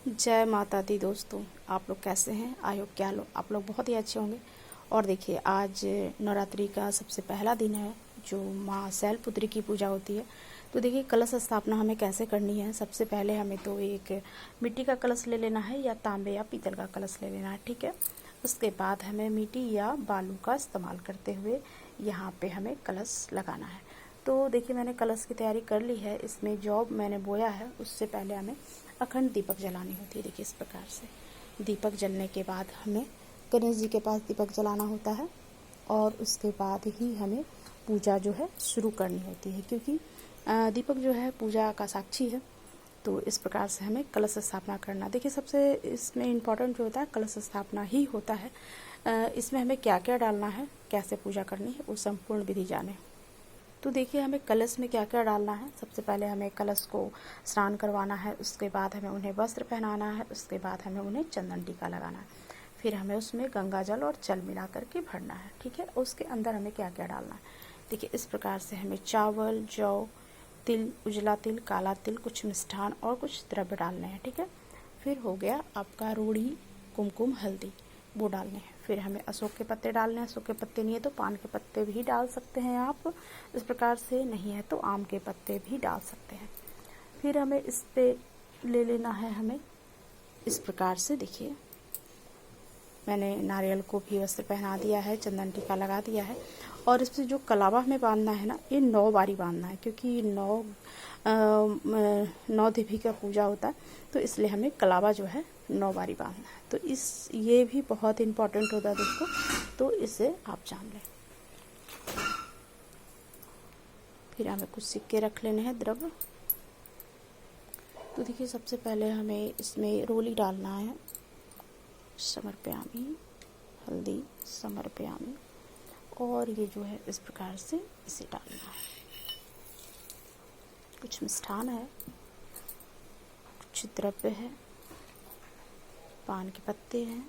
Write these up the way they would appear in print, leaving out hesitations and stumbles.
जय माता दी दोस्तों, आप लोग कैसे हैं? आई होप क्या लोग आप लोग बहुत ही अच्छे होंगे। और देखिए, आज नवरात्रि का सबसे पहला दिन है जो माँ शैलपुत्री की पूजा होती है। तो देखिए, कलश स्थापना हमें कैसे करनी है। सबसे पहले हमें तो एक मिट्टी का कलश ले लेना है या तांबे या पीतल का कलश ले लेना है, ठीक है। उसके बाद हमें मिट्टी या बालू का इस्तेमाल करते हुए यहाँ पे हमें कलश लगाना है। तो देखिए, मैंने कलश की तैयारी कर ली है। इसमें जौ मैंने बोया है, उससे पहले हमें अखंड दीपक जलानी होती है। देखिए, इस प्रकार से दीपक जलने के बाद हमें गणेश जी के पास दीपक जलाना होता है और उसके बाद ही हमें पूजा जो है शुरू करनी होती है, क्योंकि दीपक जो है पूजा का साक्षी है। तो इस प्रकार से हमें कलश स्थापना करना। देखिए, सबसे इसमें इम्पॉर्टेंट जो होता है कलश स्थापना ही होता है। इसमें हमें क्या क्या डालना है, कैसे पूजा करनी है, वो संपूर्ण विधि जाने। तो देखिए, हमें कलश में क्या क्या डालना है। सबसे पहले हमें कलश को स्नान करवाना है, उसके बाद हमें उन्हें वस्त्र पहनाना है, उसके बाद हमें उन्हें चंदन टीका लगाना है, फिर हमें उसमें गंगा जल और जल मिला करके भरना है, ठीक है। उसके अंदर हमें क्या क्या डालना है, देखिए इस प्रकार से हमें चावल, जौ, तिल, उजला तिल, काला तिल, कुछ मिष्ठान और कुछ द्रव्य डालने हैं, ठीक है। फिर हो गया आपका रूढ़ी, कुमकुम, हल्दी, वो डालने हैं। फिर हमें अशोक के पत्ते डालने हैं। अशोक के पत्ते नहीं है तो पान के पत्ते भी डाल सकते हैं आप, इस प्रकार से। नहीं है तो आम के पत्ते भी डाल सकते हैं। फिर हमें इस पे ले लेना है, हमें इस प्रकार से। देखिए, मैंने नारियल को भी वस्त्र पहना दिया है, चंदन टीका लगा दिया है। और इस पर जो कलावा हमें बांधना है ना, ये 9 बारी बांधना है, क्योंकि 9 देवी का पूजा होता है, तो इसलिए हमें कलावा जो है 9 बारी बांधना है। तो ये भी बहुत इम्पोर्टेंट होता है दोस्तों, तो इसे आप जान लें। फिर हमें कुछ सिक्के रख लेने हैं, द्रव्य। तो देखिए, सबसे पहले हमें इसमें रोली डालना है, समर्पयामी, हल्दी, समर्पयामी, और ये जो है इस प्रकार से इसे डालना है। कुछ मिष्ठान है, कुछ द्रव्य है, पान के पत्ते हैं,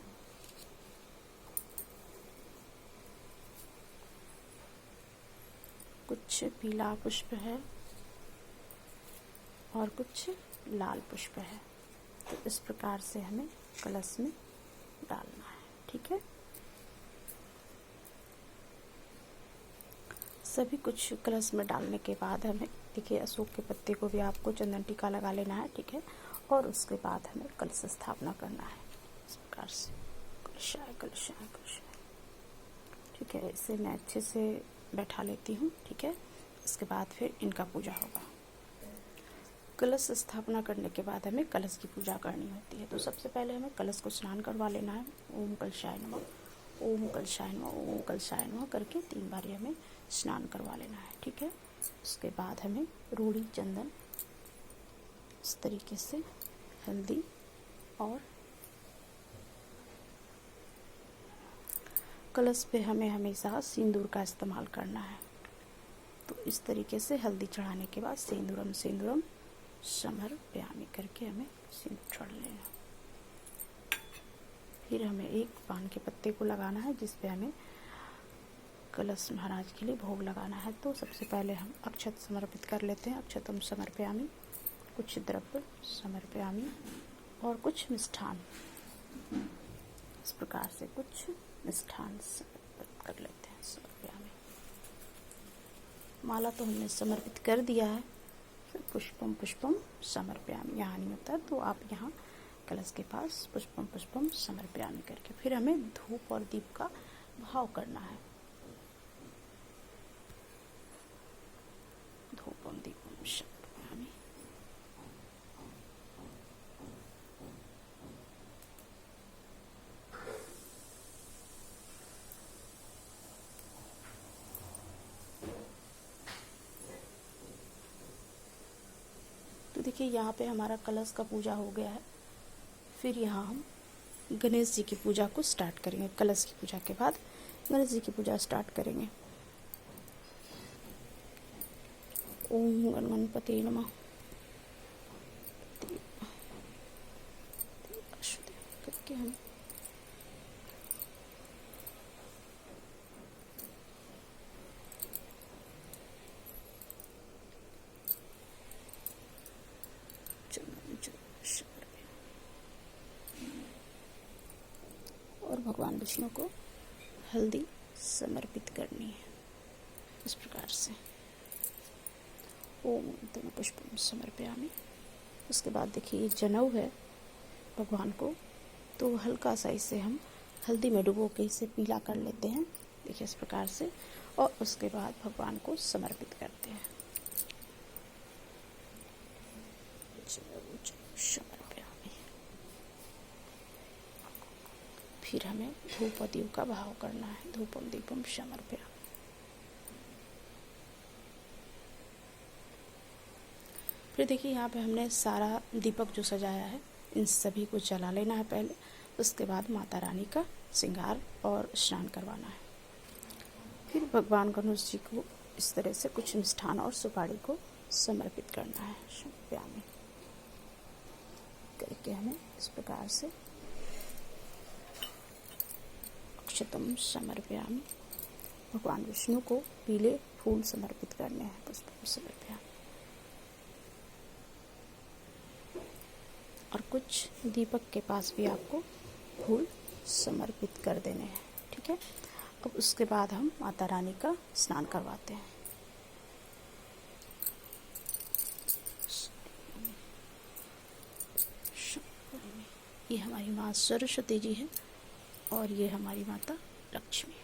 कुछ पीला पुष्प है और कुछ लाल पुष्प है। तो इस प्रकार से हमें कलश में डालना है, ठीक है। सभी कुछ कलश में डालने के बाद हमें, देखिए, अशोक के पत्ते को भी आपको चंदन टीका लगा लेना है, ठीक है। और उसके बाद हमें कलश स्थापना करना है, इस प्रकार से। कलशाय कलशाय कलशाय, ठीक है। इसे मैं अच्छे से बैठा लेती हूँ, ठीक है। इसके बाद फिर इनका पूजा होगा। कलश स्थापना करने के बाद हमें कलश की पूजा करनी होती है। तो सबसे पहले हमें कलश को स्नान करवा लेना है। ओम कलशाय नमः, ओम कलशाय नमः, ओम कलशाय नमः करके 3 बार हमें स्नान करवा लेना है, ठीक है। उसके बाद हमें रूढ़ी, चंदन, इस तरीके से हल्दी और कलश पे हमें हमेशा सिंदूर का इस्तेमाल करना है। तो इस तरीके से हल्दी चढ़ाने के बाद सिंदूरम सिंदूरम समर्पयामि करके हमें सिंदूर चढ़ लेना। फिर हमें एक पान के पत्ते को लगाना है, जिस पे हमें कलश महाराज के लिए भोग लगाना है। तो सबसे पहले हम अक्षत समर्पित कर लेते हैं। अक्षतम समर्पयामि, कुछ द्रव्य समर्पयामि और कुछ मिष्ठान, इस प्रकार से कुछ मिष्ठान समर्पित कर लेते हैं। समर्पयामि, माला तो हमने समर्पित कर दिया है। पुष्पम पुष्पम समर्पयामि यहाँ नहीं होता, तो आप यहाँ कलश के पास पुष्पम पुष्पम समर्पयामि करके फिर हमें धूप और दीप का भाव करना है। धूपम दीपम समर्पयामि। तो देखिए, यहाँ पे हमारा कलश का पूजा हो गया है। फिर यहाँ हम गणेश जी की पूजा को स्टार्ट करेंगे। कलश की पूजा के बाद गणेश जी की पूजा स्टार्ट करेंगे। ओम गणपते नमः करके हम भगवान विष्णु को हल्दी समर्पित करनी है इस प्रकार से। ओम तम पुष्पम समर्पयामि। उसके बाद देखिए जनेऊ है भगवान को, तो हल्का सा इसे हम हल्दी में डुबो के इसे पीला कर लेते हैं, देखिए इस प्रकार से, और उसके बाद भगवान को समर्पित करते हैं। समर्पयामि। फिर हमें धूप दीप का भाव करना है, धूपम दीपम समर्पयामि। फिर देखिए यहाँ पे हमने सारा दीपक जो सजाया है इन सभी को जला लेना है पहले, उसके बाद माता रानी का श्रृंगार और स्नान करवाना है। फिर भगवान गणेश जी को इस तरह से कुछ मिष्ठान और सुपारी को समर्पित करना है समर्पयामि करके हमें इस प्रकार से अक्षतम समर्पयामि। भगवान विष्णु को पीले फूल समर्पित करने हैं, पुष्पम समर्पयामि। और कुछ दीपक के पास भी आपको फूल समर्पित कर देने हैं, ठीक है। अब उसके बाद हम माता रानी का स्नान करवाते हैं। ये हमारी माँ सरस्वती जी है और ये हमारी माता लक्ष्मी है।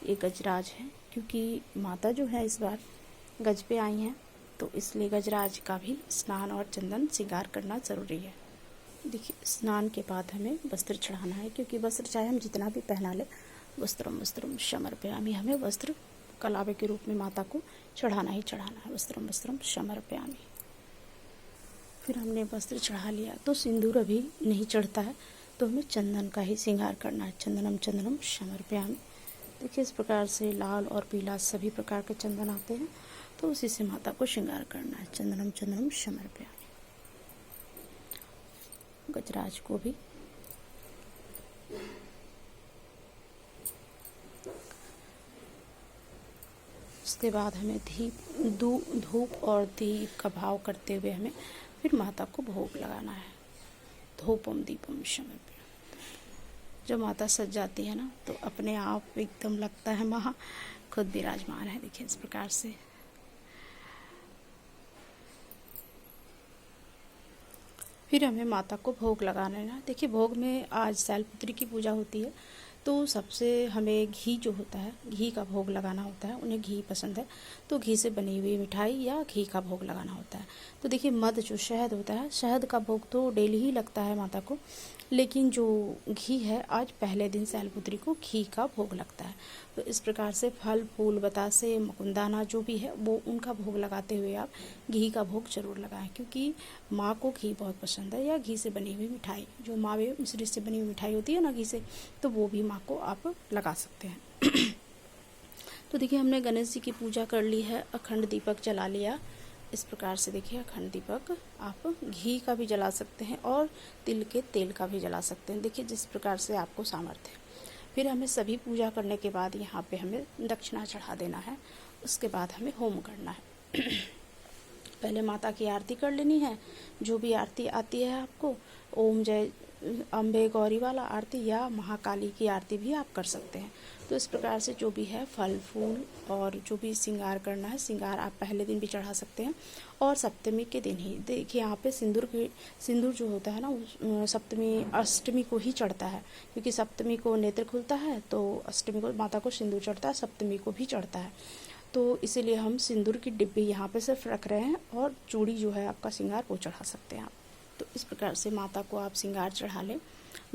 ये गजराज है, क्योंकि माता जो है इस बार गज पे आई हैं, तो इसलिए गजराज का भी स्नान और चंदन श्रृंगार करना ज़रूरी है। देखिए स्नान के बाद हमें वस्त्र चढ़ाना है, क्योंकि वस्त्र चाहे हम जितना भी पहना ले, वस्त्रम वस्त्रम समर्पयामि, हमें वस्त्र कलावे के रूप में माता को चढ़ाना ही चढ़ाना है, वस्त्रम वस्त्रम समर्पयामि। फिर हमने वस्त्र चढ़ा लिया तो सिंदूर अभी नहीं चढ़ता है, तो हमें चंदन का ही श्रृंगार करना है, चंदनम चंदनम समर्पयामि। देखिए इस प्रकार से लाल और पीला सभी प्रकार के चंदन आते हैं, तो उसी से माता को श्रृंगार करना है, चंदनम चंदनम समर्पयामि। गजराज को भी उसके बाद हमें धूप और दीप का भाव करते हुए हमें फिर माता को भोग लगाना है, धूपम दीपम समर्पयामि। जब माता सज जाती है ना, तो अपने आप एकदम लगता है माँ खुद विराजमान है। देखिए इस प्रकार से फिर हमें माता को भोग लगाना है ना। देखिए भोग में आज शैलपुत्री की पूजा होती है, तो सबसे हमें घी जो होता है, घी का भोग लगाना होता है। उन्हें घी पसंद है, तो घी से बनी हुई मिठाई या घी का भोग लगाना होता है। तो देखिए मध जो शहद होता है, शहद का भोग तो डेली ही लगता है माता को, लेकिन जो घी है आज पहले दिन शैलपुत्री को घी का भोग लगता है। तो इस प्रकार से फल फूल बतासे मुकुंदाना जो भी है वो उनका भोग लगाते हुए आप घी का भोग जरूर लगाएं, क्योंकि माँ को घी बहुत पसंद है, या घी से बनी हुई मिठाई, जो मावे मिश्री से बनी हुई मिठाई होती है ना घी से, तो वो भी माँ को आप लगा सकते हैं। तो देखिए हमने गणेश जी की पूजा कर ली है, अखंड दीपक जला लिया। इस प्रकार से देखिए अखंड दीपक आप घी का भी जला सकते हैं और तिल के तेल का भी जला सकते हैं, देखिए जिस प्रकार से आपको सामर्थ्य है। फिर हमें सभी पूजा करने के बाद यहाँ पे हमें दक्षिणा चढ़ा देना है, उसके बाद हमें होम करना है। पहले माता की आरती कर लेनी है, जो भी आरती आती है आपको, ओम जय अम्बे गौरी वाला आरती या महाकाली की आरती भी आप कर सकते हैं। तो इस प्रकार से जो भी है फल फूल और जो भी श्रृंगार करना है, श्रृंगार आप पहले दिन भी चढ़ा सकते हैं और सप्तमी के दिन ही। देखिए यहाँ पे सिंदूर जो होता है ना, सप्तमी अष्टमी को ही चढ़ता है, क्योंकि सप्तमी को नेत्र खुलता है, तो अष्टमी को माता को सिंदूर चढ़ता है, सप्तमी को भी चढ़ता है। तो इसीलिए हम सिंदूर की डिब्बी यहाँ पे सिर्फ रख रहे हैं, और चूड़ी जो है आपका श्रृंगार वो चढ़ा सकते हैं आप। तो इस प्रकार से माता को आप श्रृंगार चढ़ा लें,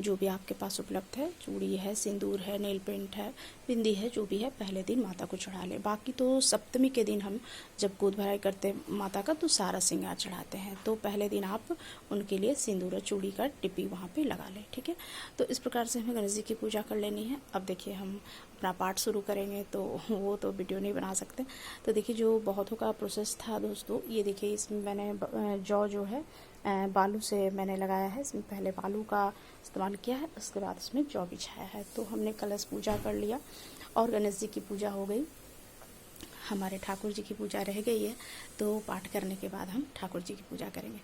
जो भी आपके पास उपलब्ध है, चूड़ी है, सिंदूर है, नेल पेंट है, बिंदी है, जो भी है पहले दिन माता को चढ़ा लें। बाकी तो सप्तमी के दिन हम जब गोद भराई करते हैं माता का, तो सारा श्रृंगार चढ़ाते हैं। तो पहले दिन आप उनके लिए सिंदूर और चूड़ी का डिब्बी वहाँ पे लगा लें, ठीक है। तो इस प्रकार से हमें गणेश जी की पूजा कर लेनी है। अब देखिए हम अपना पाठ शुरू करेंगे, तो वो तो वीडियो नहीं बना सकते। तो देखिए जो बहुतों का प्रोसेस था दोस्तों, ये देखिए इसमें मैंने जौ जो है बालू से मैंने लगाया है। इसमें पहले बालू का इस्तेमाल किया है, उसके बाद इसमें जौ बिछाया है। तो हमने कलश पूजा कर लिया और गणेश जी की पूजा हो गई। हमारे ठाकुर जी की पूजा रह गई है, तो पाठ करने के बाद हम ठाकुर जी की पूजा करेंगे।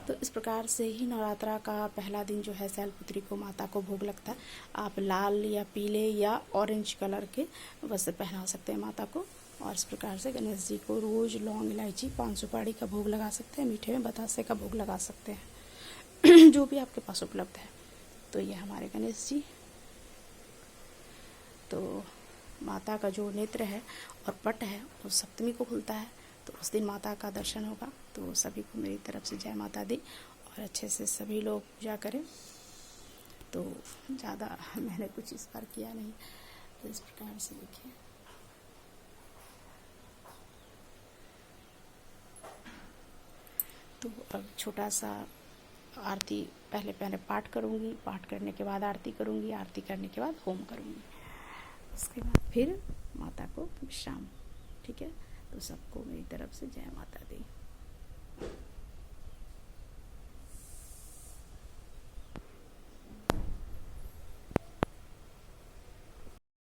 तो इस प्रकार से ही नवरात्रा का पहला दिन जो है शैलपुत्री को माता को भोग लगता है। आप लाल या पीले या ऑरेंज कलर के वस्त्र पहना सकते हैं माता को। और इस प्रकार से गणेश जी को रोज लौंग इलायची पान सुपारी का भोग लगा सकते हैं, मीठे में बतासे का भोग लगा सकते हैं जो भी आपके पास उपलब्ध है। तो ये हमारे गणेश जी। तो माता का जो नेत्र है और पट है वो सप्तमी को खुलता है, तो उस दिन माता का दर्शन होगा। तो सभी को मेरी तरफ से जय माता दी, और अच्छे से सभी लोग पूजा करें। तो ज़्यादा मैंने कुछ इस बार किया नहीं, तो इस प्रकार से देखिए। तो अब छोटा सा आरती पहले पाठ करूँगी, पाठ करने के बाद आरती करूँगी, आरती करने के बाद होम करूँगी, उसके बाद फिर माता को विश्राम। ठीक है, तो सबको मेरी तरफ से जय माता दी।